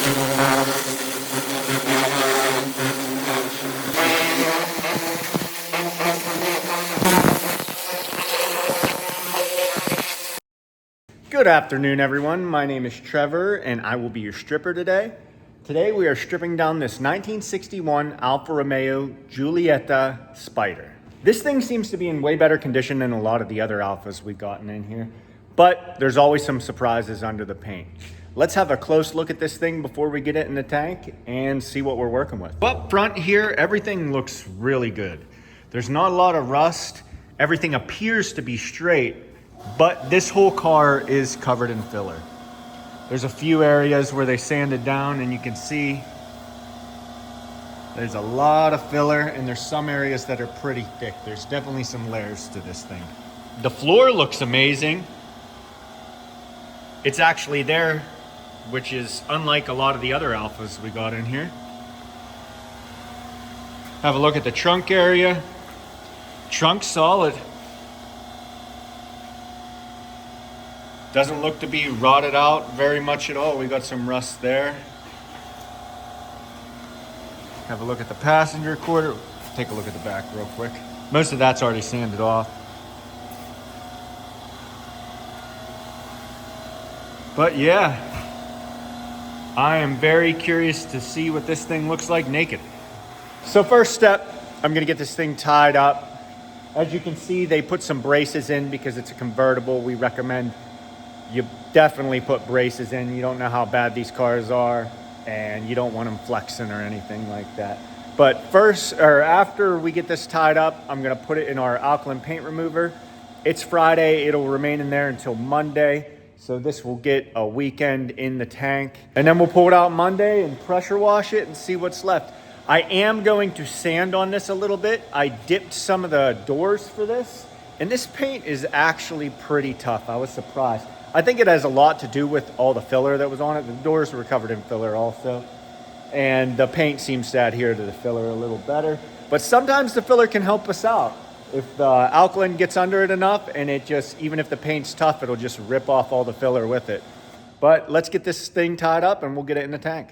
Good afternoon, everyone. My name is Trevor, and I will be your stripper today. Today, we are stripping down this 1961 Alfa Romeo Giulietta Spider. This thing seems to be in way better condition than a lot of the other Alfas we've gotten in here, but there's always some surprises under the paint. Let's have a close look at this thing before we get it in the tank and see what we're working with. Up front here, everything looks really good. There's not a lot of rust. Everything appears to be straight, but this whole car is covered in filler. There's a few areas where they sanded down, and you can see there's a lot of filler, and there's some areas that are pretty thick. There's definitely some layers to this thing. The floor looks amazing. It's actually there, which is unlike a lot of the other Alfas we got in here. Have a look at the trunk area. Trunk's solid. Doesn't look to be rotted out very much at all. We got some rust there. Have a look at the passenger quarter. Take a look at the back real quick. Most of that's already sanded off. But yeah, I am very curious to see what this thing looks like naked. So first step, I'm gonna get this thing tied up. As you can see, they put some braces in because it's a convertible. We recommend you definitely put braces in. You don't know how bad these cars are, and you don't want them flexing or anything like that. But first, or after we get this tied up, I'm gonna put it in our alkaline paint remover. It's Friday, it'll remain in there until Monday. So this will get a weekend in the tank. And then we'll pull it out Monday and pressure wash it and see what's left. I am going to sand on this a little bit. I dipped some of the doors for this, and this paint is actually pretty tough. I was surprised. I think it has a lot to do with all the filler that was on it. The doors were covered in filler also. And the paint seems to adhere to the filler a little better. But sometimes the filler can help us out. If the alkaline gets under it enough, and it just, even if the paint's tough, it'll just rip off all the filler with it. But let's get this thing tied up and we'll get it in the tank.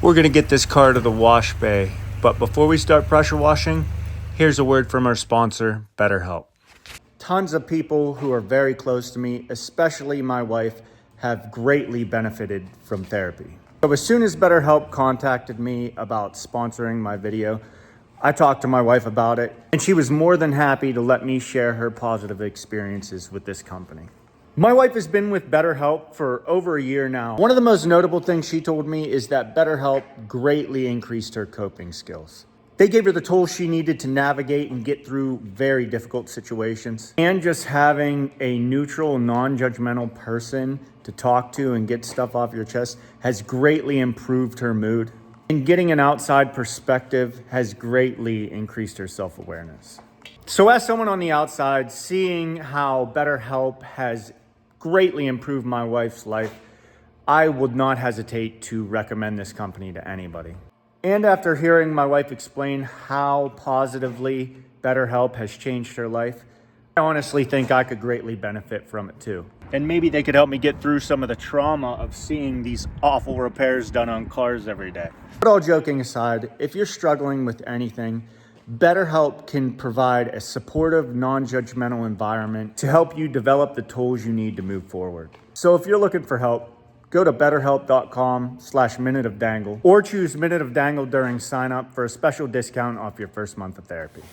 We're gonna get this car to the wash bay, but before we start pressure washing, here's a word from our sponsor, BetterHelp. Tons of people who are very close to me, especially my wife, have greatly benefited from therapy. So as soon as BetterHelp contacted me about sponsoring my video, I talked to my wife about it, and she was more than happy to let me share her positive experiences with this company. My wife has been with BetterHelp for over a year now. One of the most notable things she told me is that BetterHelp greatly increased her coping skills. They gave her the tools she needed to navigate and get through very difficult situations. And just having a neutral, non-judgmental person to talk to and get stuff off your chest has greatly improved her mood. And getting an outside perspective has greatly increased her self-awareness. So as someone on the outside, seeing how BetterHelp has greatly improved my wife's life, I would not hesitate to recommend this company to anybody. And after hearing my wife explain how positively BetterHelp has changed her life, I honestly think I could greatly benefit from it too. And maybe they could help me get through some of the trauma of seeing these awful repairs done on cars every day. But all joking aside, if you're struggling with anything, BetterHelp can provide a supportive, non-judgmental environment to help you develop the tools you need to move forward. So if you're looking for help, go to betterhelp.com/Minute of Dangle or choose Minute of Dangle during sign up for a special discount off your first month of therapy.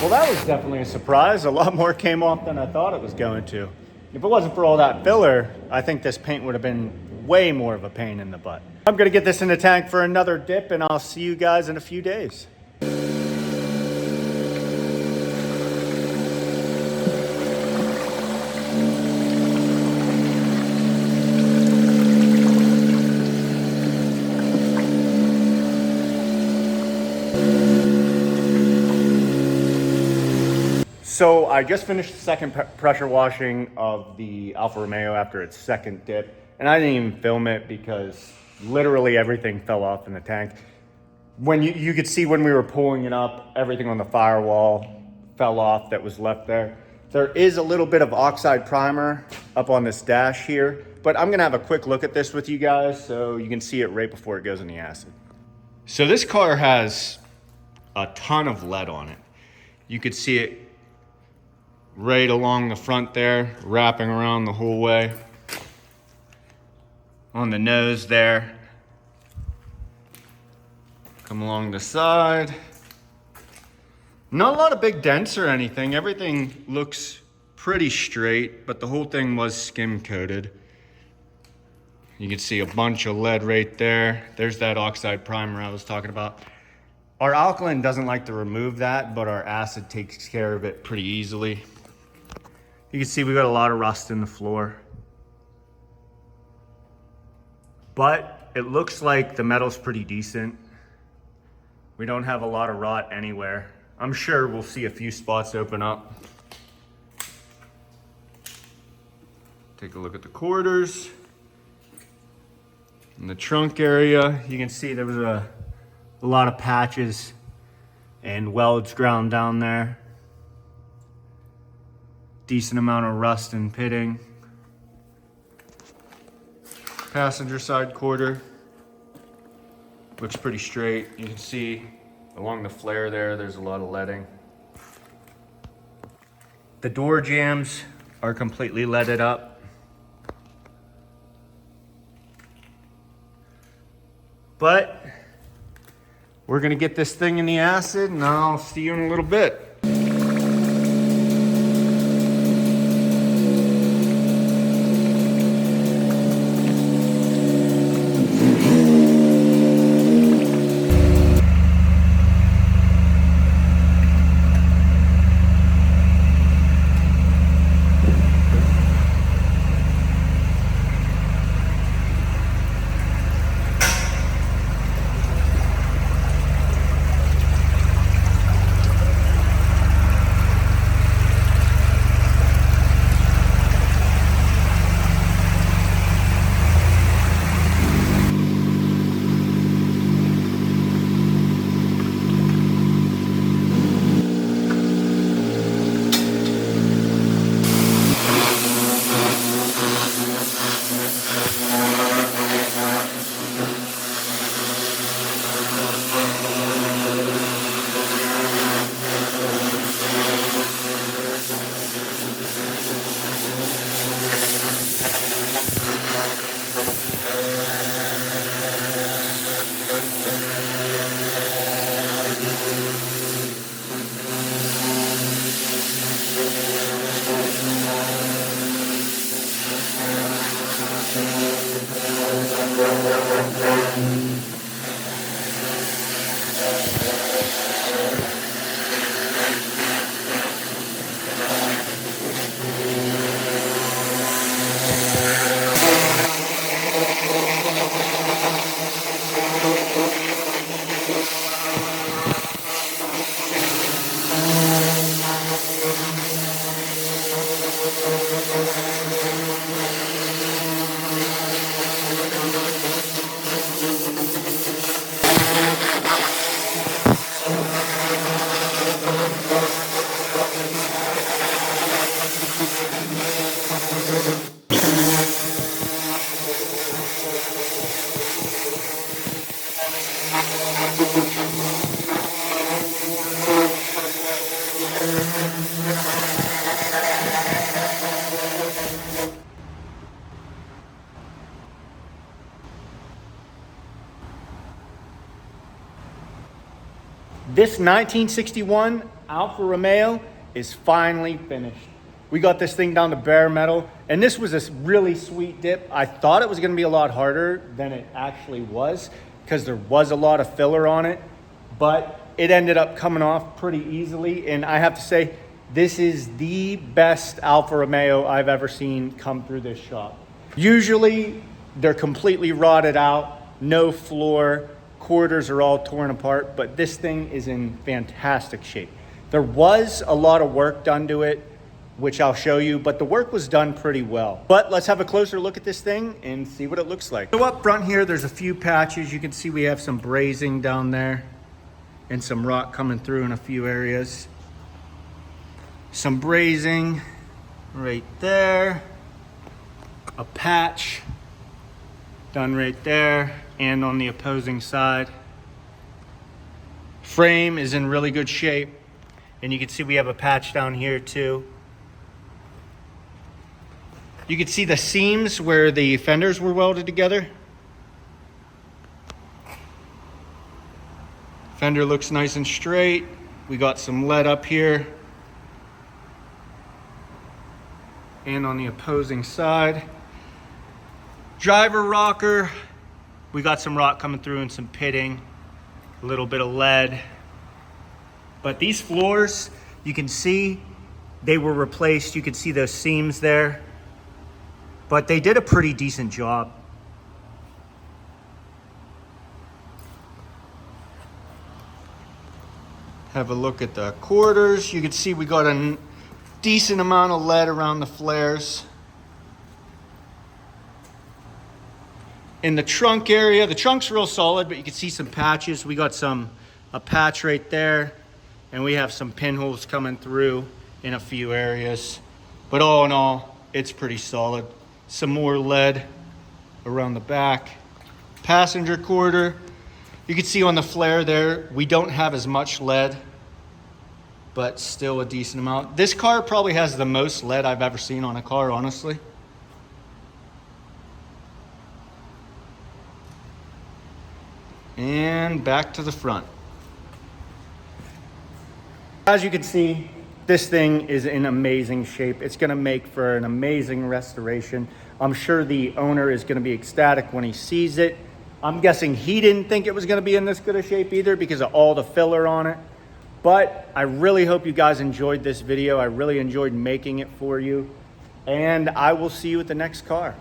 Well, that was definitely a surprise. A lot more came off than I thought it was going to. If it wasn't for all that filler, I think this paint would have been way more of a pain in the butt. I'm gonna get this in the tank for another dip, and I'll see you guys in a few days. So I just finished the second pressure washing of the Alfa Romeo after its second dip, and I didn't even film it because literally everything fell off in the tank. When you could see when we were pulling it up, everything on the firewall fell off that was left there. There is a little bit of oxide primer up on this dash here, but I'm gonna have a quick look at this with you guys so you can see it right before it goes in the acid. So this car has a ton of lead on it. You could see it right along the front there, wrapping around the whole way. On the nose there. Come along the side. Not a lot of big dents or anything. Everything looks pretty straight, but the whole thing was skim coated. You can see a bunch of lead right there. There's that oxide primer I was talking about. Our alkaline doesn't like to remove that, but our acid takes care of it pretty easily. You can see we got a lot of rust in the floor. But it looks like the metal's pretty decent. We don't have a lot of rot anywhere. I'm sure we'll see a few spots open up. Take a look at the quarters. In the trunk area, you can see there was a lot of patches and welds ground down there. Decent amount of rust and pitting. Passenger side quarter looks pretty straight. You can see along the flare there, there's a lot of leading. The door jambs are completely leaded up. But we're gonna get this thing in the acid and I'll see you in a little bit. This 1961 Alfa Romeo is finally finished. We got this thing down to bare metal, and this was a really sweet dip. I thought it was gonna be a lot harder than it actually was because there was a lot of filler on it, but it ended up coming off pretty easily. And I have to say, this is the best Alfa Romeo I've ever seen come through this shop. Usually they're completely rotted out, no floor, quarters are all torn apart, but this thing is in fantastic shape. There was a lot of work done to it, which I'll show you, but the work was done pretty well. But let's have a closer look at this thing and see what it looks like. So up front here, there's a few patches. You can see we have some brazing down there and some rock coming through in a few areas. Some brazing right there. A patch done right there and on the opposing side. Frame is in really good shape. And you can see we have a patch down here too. You can see the seams where the fenders were welded together. Fender looks nice and straight. We got some lead up here. And on the opposing side. Driver rocker. We got some rock coming through and some pitting. A little bit of lead. But these floors, you can see they were replaced. You can see those seams there. But they did a pretty decent job. Have a look at the quarters. You can see we got a decent amount of lead around the flares. In the trunk area, the trunk's real solid, but you can see some patches. We got a patch right there, and we have some pinholes coming through in a few areas. But all in all, it's pretty solid. Some more lead around the back. Passenger quarter. You can see on the flare there, we don't have as much lead, but still a decent amount. This car probably has the most lead I've ever seen on a car, honestly. And back to the front. As you can see, this thing is in amazing shape. It's gonna make for an amazing restoration. I'm sure the owner is gonna be ecstatic when he sees it. I'm guessing he didn't think it was gonna be in this good a shape either because of all the filler on it. But I really hope you guys enjoyed this video. I really enjoyed making it for you. And I will see you at the next car.